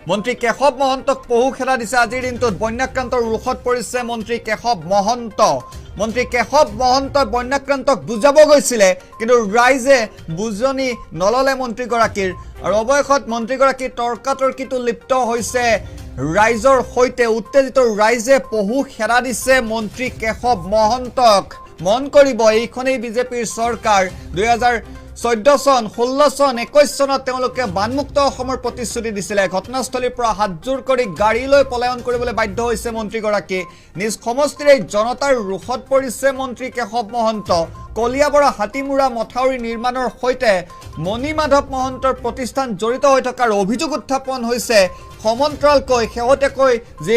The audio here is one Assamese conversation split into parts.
মন্ত্ৰী কেশৱ মহন্তক পহু খেলা দিছে আজিৰ দিনটোত বন্যাক্ৰান্তৰ ৰুখত পৰিছে মন্ত্ৰী কেশৱ মহন্ত মন্ত্ৰী কেশৱ মহন্তই বন্যাক্ৰান্তক বুজাব গৈছিলে কিন্তু ৰাইজে বুজনি নললে মন্ত্ৰীগৰাকীৰ আৰু অৱশেষত মন্ত্ৰীগৰাকী তৰ্কাতৰ্কিটো লিপ্ত হৈছে ৰাইজৰ সৈতে উত্তেজিত ৰাইজে পহু খেলা দিছে মন্ত্ৰী কেশৱ মহন্তক মন কৰিব এইখনেই বিজেপিৰ চৰকাৰ 2014 চন 16 চন 21 চনত তেওঁলোকে বানমুক্ত অসমৰ প্ৰতিশ্ৰুতি দিছিলে ঘটনাস্থলীৰ পৰা হাতজোৰ কৰি গাড়ী লৈ পলায়ন কৰিবলৈ বাধ্য হৈছে মন্ত্ৰীগৰাকী নিজ সমষ্টিৰ জনতাৰ ৰুখত পৰিছে মন্ত্ৰী কেশৱ মহন্ত কলিয়াবৰা হাতিমুৰা মথাউৰি নিৰ্মাণৰ সৈতে মণি মাধৱ মহন্তৰ প্ৰতিষ্ঠান জড়িত হৈ থকাৰ অভিযোগ উত্থাপন হৈছে সমান্তৰালকৈ শেহতীয়াকৈ যে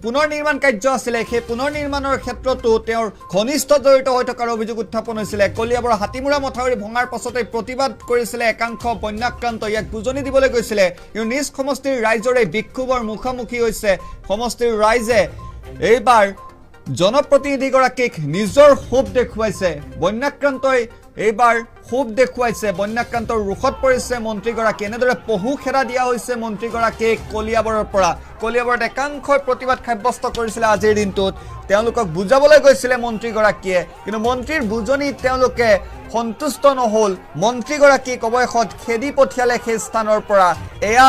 পুনৰ নিৰ্মাণ কাৰ্য আছিল সেই পুনৰ নিৰ্মাণৰ ক্ষেত্ৰতো তেওঁৰ ঘনিষ্ঠ জড়িত হৈ থকাৰ অভিযোগ উত্থাপন হৈছিল কলিয়াবৰা হাতিমুৰা মথাউৰি ভঙাৰ পাছতে প্ৰতিবাদ কৰিছিল একাংশ বন্যাক্ৰান্ত ইয়াক বুজনি দিবলৈ গৈছিল কিন্তু নিজ সমষ্টিৰ ৰাইজৰ এই বিক্ষোভৰ মুখামুখি হৈছে সমষ্টিৰ ৰাইজে এইবাৰ জনপ্ৰতিনিধিগৰাকীক নিজৰ ক্ষোভ দেখুৱাইছে বন্যাক্ৰান্তই এইবাৰ ক্ষোভ দেখুৱাইছে বন্যাক্ৰান্তৰ ৰুখত পৰিছে মন্ত্ৰীগৰাকী এনেদৰে পহু খেলা দিয়া হৈছে মন্ত্ৰীগৰাকীক কলিয়াবৰৰ পৰা কলিয়াবৰত একাংশই প্ৰতিবাদ সাব্যস্ত কৰিছিলে আজিৰ দিনটোত তেওঁলোকক বুজাবলৈ গৈছিলে মন্ত্ৰীগৰাকীয়ে কিন্তু মন্ত্ৰীৰ বুজনি তেওঁলোকে সন্তুষ্ট নহল মন্ত্ৰীগৰাকীক অৱশেষত খেদি পঠিয়ালে সেই স্থানৰ পৰা এয়া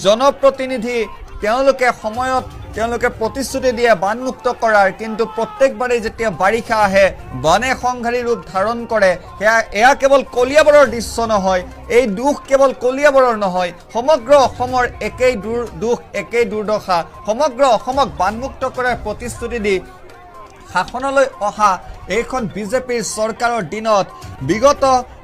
জনপ্ৰতিনিধি তেওঁলোকে সময়ত তেওঁলোকে প্ৰতিশ্ৰুতি দিয়ে বানমুক্ত কৰাৰ কিন্তু প্ৰত্যেকবাৰে যেতিয়া বাৰিষা আহে বানে সংঘাৰী ৰূপ ধাৰণ কৰে এয়া কেৱল কলিয়াবৰৰ দৃশ্য নহয় এই দুখ কেৱল কলিয়াবৰৰ নহয় সমগ্ৰ অসমৰ একেই দুখ একেই দুৰ্দশা সমগ্ৰ অসমক বানমুক্ত কৰাৰ প্ৰতিশ্ৰুতি দি শাসনলৈ অহা এইখন বিজেপিৰ চৰকাৰৰ দিনত বিগত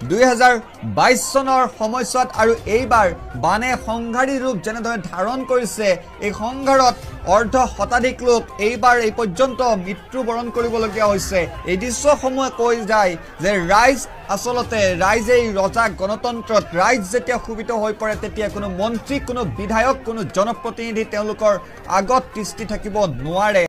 2022 চনৰ সময়ছোৱাত আৰু এইবাৰ বানে সংঘাৰী ৰূপ যেনেদৰে ধাৰণ কৰিছে এই সংঘাৰত অৰ্ধ শতাধিক লোক এইবাৰ এই পৰ্যন্ত মৃত্যুবৰণ কৰিবলগীয়া হৈছে এই দৃশ্যসমূহে কৈ যায় যে ৰাইজ আসলতে ৰাইজেই ৰজা গণতন্ত্ৰত ৰাইজ যেতিয়া সুবিধ হৈ পৰে তেতিয়া কোনো মন্ত্ৰী কোনো বিধায়ক কোনো জনপ্ৰতিনিধি তেওঁলোকৰ আগত তিষ্ঠি থাকিব নোৱাৰে